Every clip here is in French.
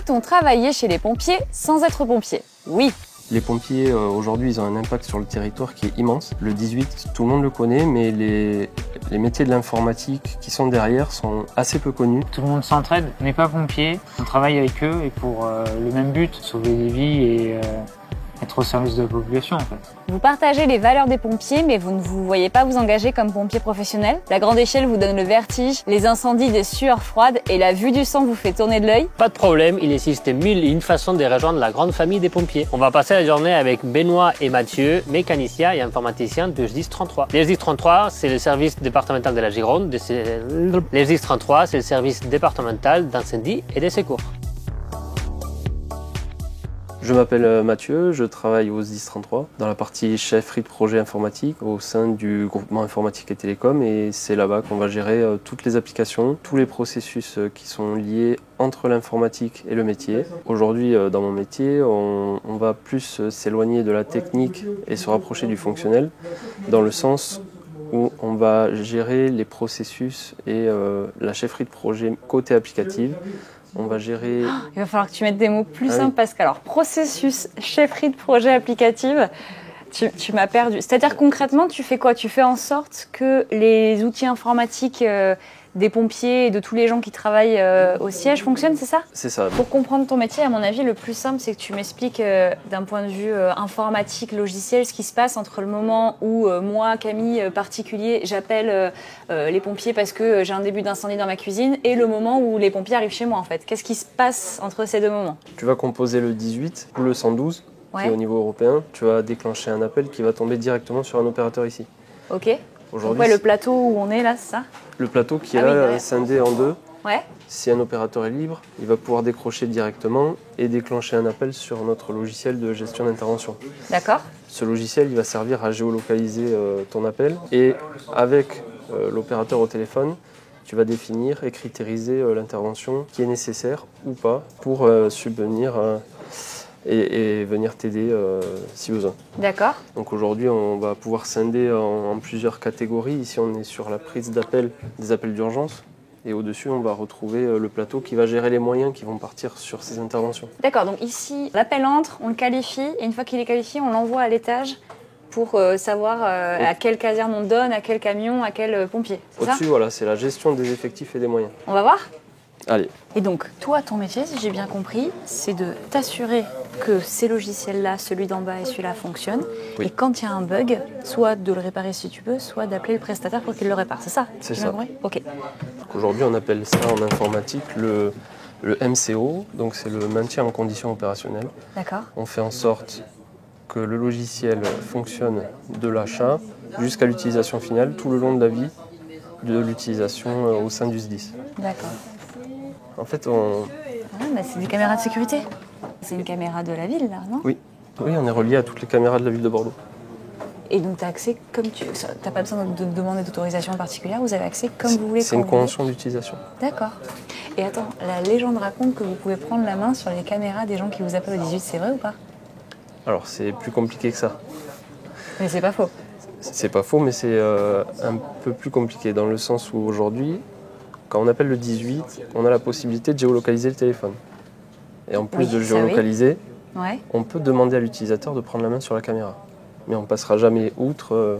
Peut-on travailler chez les pompiers sans être pompier? Oui. Les pompiers, aujourd'hui, ils ont un impact sur le territoire qui est immense. Le 18, tout le monde le connaît, mais les métiers de l'informatique qui sont derrière sont assez peu connus. Tout le monde s'entraide. On n'est pas pompiers, on travaille avec eux et pour le même but, sauver des vies et être au service de la population en fait. Vous partagez les valeurs des pompiers, mais vous ne vous voyez pas vous engager comme pompier professionnel. La grande échelle vous donne le vertige, les incendies des sueurs froides et la vue du sang vous fait tourner de l'œil. Pas de problème, il existe 1001 façons de rejoindre la grande famille des pompiers. On va passer la journée avec Benoît et Mathieu, mécaniciens et informaticiens de SDIS-33. Les SDIS-33, c'est le service départemental de la Gironde. Les SDIS-33, c'est le service départemental d'incendie et de secours. Je m'appelle Mathieu, je travaille au SDIS-33 dans la partie chefferie de projet informatique au sein du groupement informatique et télécom, et c'est là-bas qu'on va gérer toutes les applications, tous les processus qui sont liés entre l'informatique et le métier. Aujourd'hui, dans mon métier, on va plus s'éloigner de la technique et se rapprocher du fonctionnel, dans le sens où on va gérer les processus et la chefferie de projet côté applicatif. On va gérer... Il va falloir que tu mettes des mots plus simples parce que, alors, processus, chefferie de projet applicative, tu m'as perdu. C'est-à-dire concrètement, tu fais quoi? Tu fais en sorte que les outils informatiques des pompiers et de tous les gens qui travaillent au siège fonctionnent, c'est ça? C'est ça. Pour comprendre ton métier, à mon avis, le plus simple, c'est que tu m'expliques d'un point de vue informatique, logiciel, ce qui se passe entre le moment où moi, Camille, particulier, j'appelle les pompiers parce que j'ai un début d'incendie dans ma cuisine et le moment où les pompiers arrivent chez moi, en fait. Qu'est-ce qui se passe entre ces deux moments? Tu vas composer le 18 ou le 112, qui est au niveau européen. Tu vas déclencher un appel qui va tomber directement sur un opérateur ici. Ok. Aujourd'hui, Donc, ouais, le plateau où on est là, c'est ça? Le plateau qui est là, scindé en deux. Ouais. Si un opérateur est libre, il va pouvoir décrocher directement et déclencher un appel sur notre logiciel de gestion d'intervention. D'accord. Ce logiciel, il va servir à géolocaliser ton appel et avec l'opérateur au téléphone, tu vas définir et critériser l'intervention qui est nécessaire ou pas pour subvenir et venir t'aider si besoin. D'accord. Donc aujourd'hui, on va pouvoir scinder en plusieurs catégories. Ici, on est sur la prise d'appel, des appels d'urgence. Et au-dessus, on va retrouver le plateau qui va gérer les moyens qui vont partir sur ces interventions. D'accord, donc ici, l'appel entre, on le qualifie, et une fois qu'il est qualifié, on l'envoie à l'étage pour savoir à quelle caserne on donne, à quel camion, à quel pompier. C'est ça? Au-dessus, voilà, c'est la gestion des effectifs et des moyens. On va voir? Allez. Et donc, toi, ton métier, si j'ai bien compris, c'est de t'assurer que ces logiciels-là, celui d'en bas et celui-là, fonctionnent. Oui. Et quand il y a un bug, soit de le réparer si tu peux, soit d'appeler le prestataire pour qu'il le répare. C'est ça? C'est ça. Ok. Aujourd'hui, on appelle ça en informatique le MCO, donc c'est le maintien en condition opérationnelle. D'accord. On fait en sorte que le logiciel fonctionne de l'achat jusqu'à l'utilisation finale, tout le long de la vie de l'utilisation au sein du SDIS. D'accord. En fait, c'est des caméras de sécurité. C'est une caméra de la ville, là, non? Oui, on est relié à toutes les caméras de la ville de Bordeaux. Et donc, tu as accès comme tu... T'as pas besoin de demander d'autorisation particulière, vous avez accès comme vous voulez. C'est une convention d'utilisation. D'accord. Et attends, la légende raconte que vous pouvez prendre la main sur les caméras des gens qui vous appellent au 18, c'est vrai ou pas? Alors, c'est plus compliqué que ça. Mais c'est pas faux. C'est pas faux, mais c'est un peu plus compliqué dans le sens où aujourd'hui, quand on appelle le 18, on a la possibilité de géolocaliser le téléphone. Et en plus de géolocaliser, on peut demander à l'utilisateur de prendre la main sur la caméra. Mais on ne passera jamais outre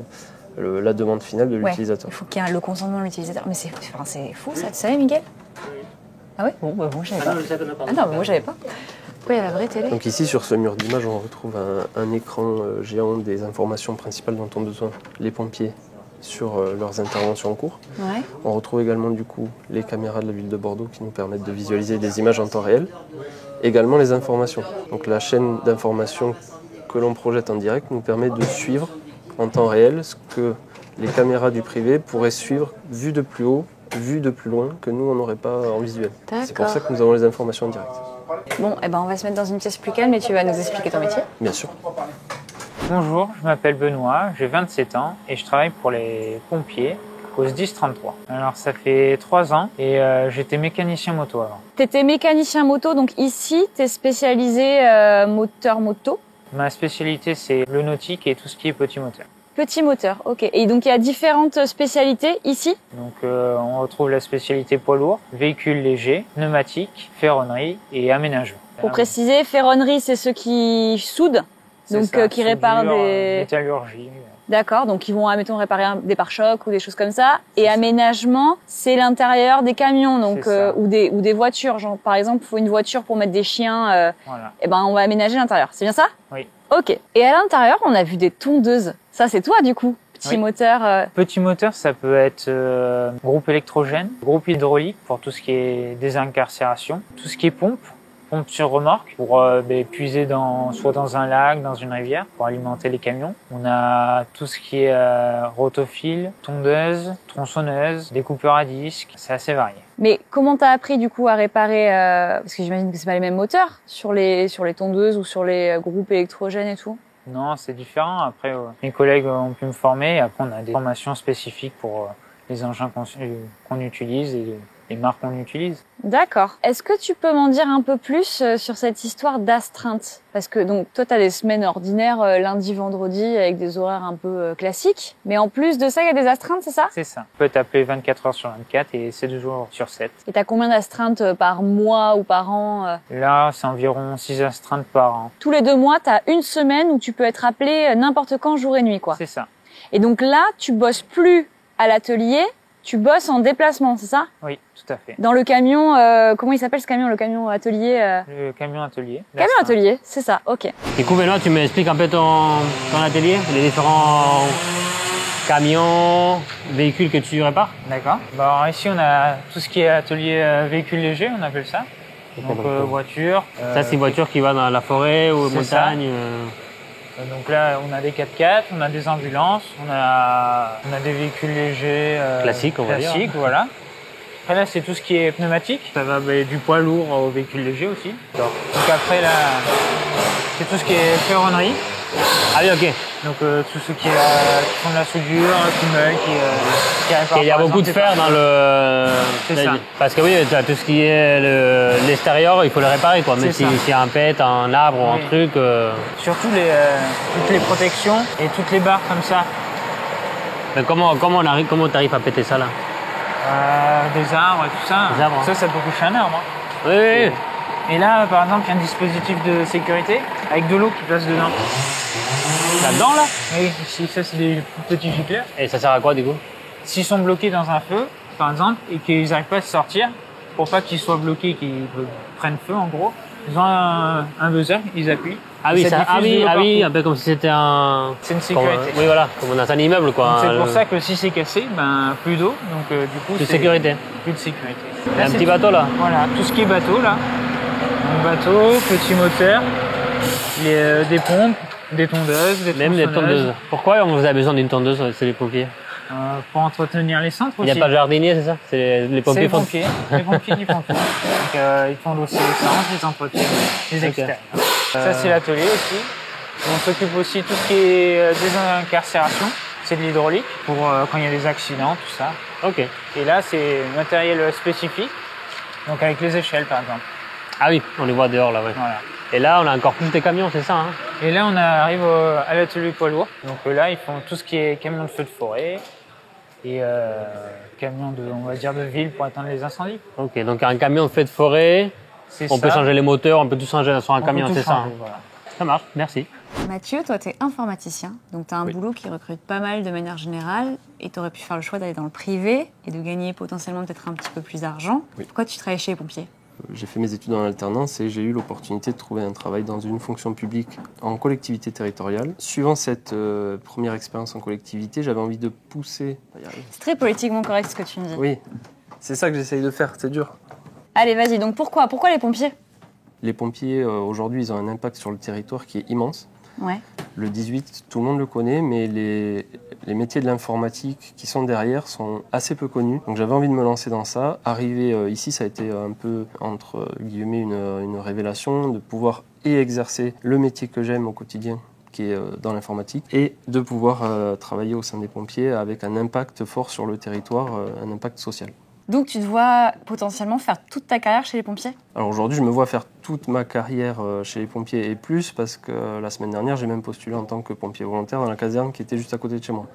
la demande finale de l'utilisateur. Il faut qu'il y ait le consentement de l'utilisateur. Mais c'est fou ça, tu savais Miguel? Ah ouais? Bon, moi je savais pas. Ah non, moi je savais pas. Pourquoi il y a la vraie télé? Donc ici, sur ce mur d'image, on retrouve un écran géant des informations principales dont ont besoin les pompiers sur leurs interventions en cours. Ouais. On retrouve également du coup les caméras de la ville de Bordeaux qui nous permettent de visualiser des images en temps réel. Également les informations. Donc la chaîne d'informations que l'on projette en direct nous permet de suivre en temps réel ce que les caméras du privé pourraient suivre vu de plus haut, vu de plus loin, que nous on n'aurait pas en visuel. C'est pour ça que nous avons les informations en direct. Bon, on va se mettre dans une pièce plus calme et tu vas nous expliquer ton métier. Bien sûr. Bonjour, je m'appelle Benoît, j'ai 27 ans et je travaille pour les pompiers au SDIS-33. Alors ça fait 3 ans et j'étais mécanicien moto avant. T'étais mécanicien moto, donc ici t'es spécialisé moteur moto. Ma spécialité c'est le nautique et tout ce qui est petit moteur. Petit moteur, ok. Et donc il y a différentes spécialités ici? Donc on retrouve la spécialité poids lourd, véhicules légers, pneumatiques, ferronnerie et aménagement. Pour préciser, ferronnerie, c'est ceux qui soudent, C'est donc ça, qui réparent soudure, des... métallurgie. D'accord, donc ils vont, admettons, réparer des pare-chocs ou des choses comme ça. Et aménagement, c'est l'intérieur des camions, donc ou des voitures. Genre, par exemple, il faut une voiture pour mettre des chiens. Voilà. Et ben, on va aménager l'intérieur. C'est bien ça? Oui. Ok. Et à l'intérieur, on a vu des tondeuses. Ça, c'est toi, du coup. Petit Oui. moteur. Petit moteur, ça peut être groupe électrogène, groupe hydraulique pour tout ce qui est désincarcération, tout ce qui est pompe sur remorque pour puiser soit dans un lac, dans une rivière pour alimenter les camions. On a tout ce qui est rotophile, tondeuse, tronçonneuse, découpeur à disque, c'est assez varié. Mais comment t'as appris, du coup, à réparer, parce que j'imagine que c'est pas les mêmes moteurs sur les tondeuses ou sur les groupes électrogènes et tout? Non, c'est différent. Après, mes collègues ont pu me former. Et après, on a des formations spécifiques pour les engins qu'on utilise et les marques qu'on utilise. D'accord. Est-ce que tu peux m'en dire un peu plus sur cette histoire d'astreinte? Parce que donc toi, tu as des semaines ordinaires lundi, vendredi avec des horaires un peu classiques. Mais en plus de ça, il y a des astreintes, c'est ça? C'est ça. On peut t'appeler 24 heures sur 24 et 7 jours sur 7. Et tu as combien d'astreintes par mois ou par an? Là, c'est environ 6 astreintes par an. Tous les 2 mois, tu as une semaine où tu peux être appelé n'importe quand, jour et nuit, quoi. C'est ça. Et donc là, tu bosses plus à l'atelier, tu bosses en déplacement, c'est ça? Oui, tout à fait. Dans le camion, comment il s'appelle ce camion? Le camion atelier Le camion atelier. Camion atelier, c'est ça, ok. Du coup, Benoît, tu m'expliques un peu ton atelier, les différents camions, véhicules que tu répares? D'accord. Alors ici, on a tout ce qui est atelier véhicules légers, on appelle ça. Donc voiture. Ça, c'est une voiture qui va dans la forêt ou c'est montagne. Donc là, on a des 4x4, on a des ambulances, on a des véhicules légers Classiques, on va dire. classiques, voilà. Après là, c'est tout ce qui est pneumatique. Ça va du poids lourd aux véhicules légers aussi. Donc après là, c'est tout ce qui est ferronnerie. Ah oui, ok. Donc tout ce qui font de la soudure, qui meulent, qui réparent. Et il y a par beaucoup de exemple, fer dans le... C'est ça. Parce que oui, tu as tout ce qui est l'extérieur, il faut le réparer, quoi. Même C'est si ça. c'est un pet, un arbre ou un Oui. truc. Surtout toutes les protections et toutes les barres comme ça. Mais comment t'arrives à péter ça, là? Des arbres et tout ça. Des arbres, hein. Ça peut coucher un arbre. Hein. Oui, oui, oui. Et là, par exemple, il y a un dispositif de sécurité avec de l'eau qui passe dedans. Là-dedans, là? Oui, ici, ça, c'est des petits gicleurs. Et ça sert à quoi, du coup? S'ils sont bloqués dans un feu, par exemple, et qu'ils n'arrivent pas à se sortir, pour pas qu'ils soient bloqués, qu'ils prennent feu, en gros, ils ont un buzzer, ils appuient. Ah oui, et ça diffuse de l'eau partout. un peu comme si c'était un... C'est une sécurité. Oui, voilà, comme dans un immeuble, quoi. Donc, c'est pour ça que si c'est cassé, plus d'eau, donc du coup, De sécurité. Plus de sécurité. Il y a Là, un c'est petit tout. bateau, là. Voilà, tout ce qui est bateau, là. Donc, bateau, petit moteur, des pompes, des tondeuses, des Même des tronçonneuses. tondeuses. Pourquoi on vous a besoin d'une tondeuse, c'est les pompiers? Pour entretenir les centres Il aussi. n'y a pas de jardinier, c'est ça? C'est les C'est pompiers les font... pompiers, les pompiers du pompier. Donc ils font aussi les centres, les entretiens, les extérieurs. Ça c'est l'atelier aussi. On s'occupe aussi de tout ce qui est désincarcération. C'est de l'hydraulique pour quand il y a des accidents, tout ça. Ok. Et là c'est matériel spécifique, donc avec les échelles par exemple. Ah oui, on les voit dehors, là, ouais. Voilà. Et là, on a encore plus de camions, c'est ça, hein? Et là on arrive à l'atelier poids lourd. Donc là ils font tout ce qui est camion de feu de forêt et camion on va dire de ville pour éteindre les incendies. Ok, donc un camion de feu de forêt, C'est on peut ça. changer les moteurs, on peut tout changer sur un On camion, peut tout c'est ça? changer, Hein. voilà. Ça marche, merci. Mathieu, toi, tu es informaticien, donc tu as un Oui. boulot qui recrute pas mal de manière générale, et tu aurais pu faire le choix d'aller dans le privé et de gagner potentiellement peut-être un petit peu plus d'argent. Oui. Pourquoi tu travailles chez les pompiers? J'ai fait mes études en alternance et j'ai eu l'opportunité de trouver un travail dans une fonction publique en collectivité territoriale. Suivant cette première expérience en collectivité, j'avais envie de pousser. C'est très politiquement correct ce que tu me dis. Oui, c'est ça que j'essaye de faire, c'est dur. Allez, vas-y, donc pourquoi les pompiers? Les pompiers, aujourd'hui, ils ont un impact sur le territoire qui est immense. Ouais. Le 18, tout le monde le connaît, mais les métiers de l'informatique qui sont derrière sont assez peu connus. Donc j'avais envie de me lancer dans ça. Arriver ici, ça a été un peu, entre guillemets, une révélation de pouvoir et exercer le métier que j'aime au quotidien, qui est dans l'informatique, et de pouvoir travailler au sein des pompiers avec un impact fort sur le territoire, un impact social. Donc tu te vois potentiellement faire toute ta carrière chez les pompiers? Alors aujourd'hui, je me vois faire toute ma carrière chez les pompiers et plus parce que la semaine dernière, j'ai même postulé en tant que pompier volontaire dans la caserne qui était juste à côté de chez moi.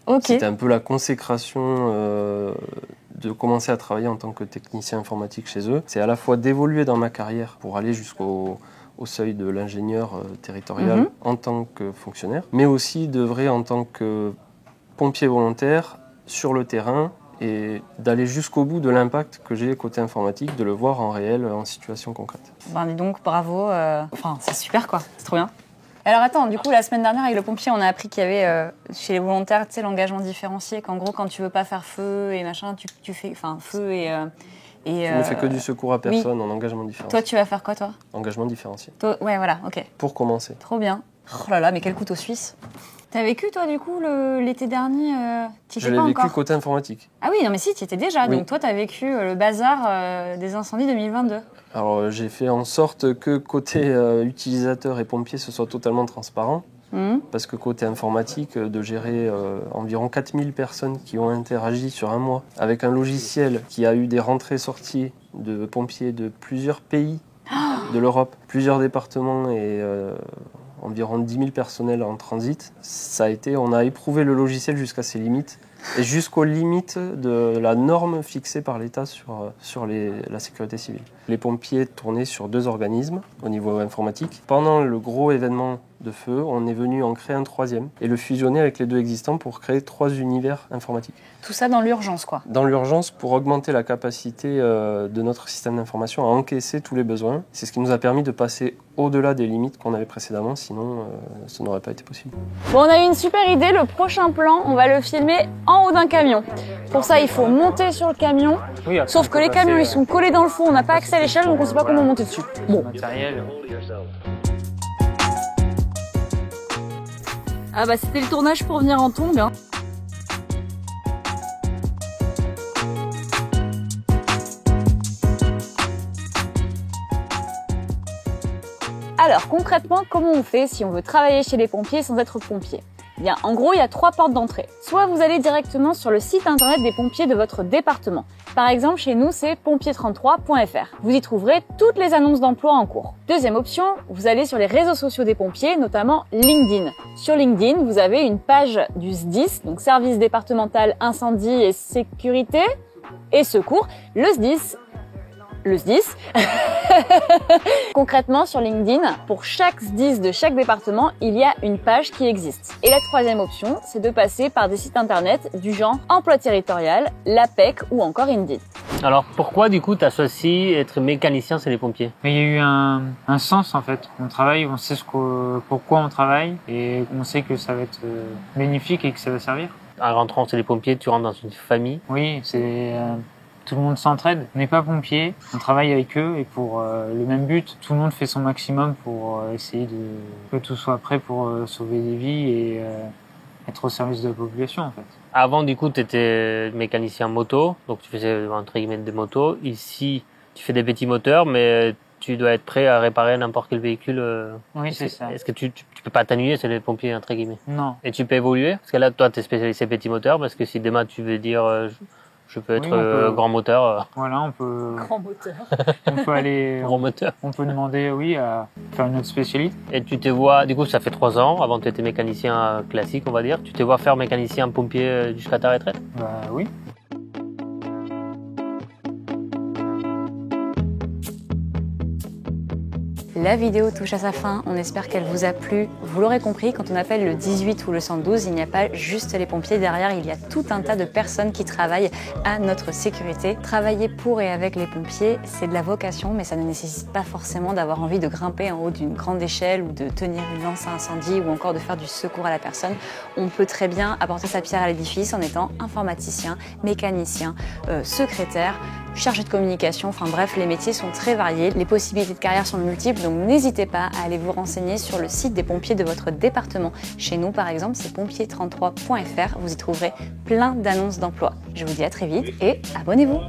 Ok. C'était un peu la consécration de commencer à travailler en tant que technicien informatique chez eux. C'est à la fois d'évoluer dans ma carrière pour aller jusqu'au seuil de l'ingénieur territorial en tant que fonctionnaire, mais aussi d'œuvrer en tant que pompier volontaire sur le terrain et d'aller jusqu'au bout de l'impact que j'ai côté informatique, de le voir en réel, en situation concrète. Ben dis donc, bravo. Enfin, c'est super quoi, c'est trop bien. Alors attends, du coup, la semaine dernière avec le pompier, on a appris qu'il y avait chez les volontaires, tu sais, l'engagement différencié, qu'en gros, quand tu veux pas faire feu et machin, tu fais, enfin, feu et Je ne fais que du secours à personne en engagement différencié. Toi, tu vas faire quoi, toi? Engagement différencié. Toi, ouais, voilà, ok. Pour commencer. Trop bien. Oh là là, mais quel couteau suisse. T'as vécu, toi, du coup, l'été dernier Je l'ai vécu côté informatique. Ah oui, non, mais si, tu y étais déjà. Oui. Donc toi, t'as vécu le bazar des incendies 2022. Alors, j'ai fait en sorte que côté utilisateur et pompier, ce soit totalement transparent. Parce que côté informatique, de gérer environ 4000 personnes qui ont interagi sur un mois avec un logiciel qui a eu des rentrées-sorties de pompiers de plusieurs pays de l'Europe, plusieurs départements et environ 10 000 personnels en transit, on a éprouvé le logiciel jusqu'à ses limites et jusqu'aux limites de la norme fixée par l'État sur la sécurité civile. Les pompiers tournaient sur 2 organismes au niveau informatique. Pendant le gros événement de feu, on est venu en créer un 3e et le fusionner avec les 2 existants pour créer 3 univers informatiques. Tout ça dans l'urgence, quoi. Dans l'urgence, pour augmenter la capacité de notre système d'information à encaisser tous les besoins. C'est ce qui nous a permis de passer au-delà des limites qu'on avait précédemment, sinon ça n'aurait pas été possible. Bon, on a eu une super idée, le prochain plan, on va le filmer en haut d'un camion. Pour ça, il faut monter sur le camion, Oui, sauf que les camions, ils sont collés dans le fond, on n'a pas accès à l'échelle, donc on ne sait pas comment monter dessus. Bon. Matériel. Ah bah c'était le tournage pour venir en tongs, hein. Alors concrètement, comment on fait si on veut travailler chez les pompiers sans être pompier? Bien, en gros, il y a 3 portes d'entrée. Soit vous allez directement sur le site internet des pompiers de votre département. Par exemple, chez nous, c'est pompier33.fr. Vous y trouverez toutes les annonces d'emploi en cours. Deuxième option, vous allez sur les réseaux sociaux des pompiers, notamment LinkedIn. Sur LinkedIn, vous avez une page du SDIS, donc Service départemental incendie et sécurité et secours. Le SDIS. Concrètement, sur LinkedIn, pour chaque SDIS de chaque département, il y a une page qui existe. Et la 3e option, c'est de passer par des sites internet du genre Emploi territorial, l'APEC ou encore Indeed. Alors pourquoi du coup tu as choisi être mécanicien chez les pompiers? Mais il y a eu un sens en fait. On travaille, on sait pourquoi on travaille et on sait que ça va être bénéfique et que ça va servir. En rentrant chez les pompiers, tu rentres dans une famille. Oui, c'est... tout le monde s'entraide. On n'est pas pompier, on travaille avec eux et pour le même but. Tout le monde fait son maximum pour essayer que tout soit prêt pour sauver des vies et être au service de la population en fait. Avant du coup tu étais mécanicien moto, donc tu faisais entre guillemets des motos. Ici tu fais des petits moteurs mais tu dois être prêt à réparer n'importe quel véhicule. Oui, c'est ça. Est-ce que tu peux pas t'ennuyer chez les pompiers entre guillemets? Non. Et tu peux évoluer? Parce que là toi tu es spécialisé petits moteurs, parce que si demain tu veux dire je peux être grand moteur. Voilà, on peut. Grand moteur. On peut aller. Grand moteur. On peut demander, oui, à faire une autre spécialité. Et tu te vois, du coup, ça fait 3 ans, avant tu étais mécanicien classique, on va dire. Tu te vois faire mécanicien pompier jusqu'à ta retraite? Bah oui. La vidéo touche à sa fin, on espère qu'elle vous a plu. Vous l'aurez compris, quand on appelle le 18 ou le 112, il n'y a pas juste les pompiers derrière, il y a tout un tas de personnes qui travaillent à notre sécurité. Travailler pour et avec les pompiers, c'est de la vocation, mais ça ne nécessite pas forcément d'avoir envie de grimper en haut d'une grande échelle ou de tenir une lance à incendie ou encore de faire du secours à la personne. On peut très bien apporter sa pierre à l'édifice en étant informaticien, mécanicien, secrétaire, chargé de communication, enfin bref, les métiers sont très variés, les possibilités de carrière sont multiples, donc n'hésitez pas à aller vous renseigner sur le site des pompiers de votre département. Chez nous, par exemple, c'est pompier33.fr, vous y trouverez plein d'annonces d'emploi. Je vous dis à très vite et abonnez-vous!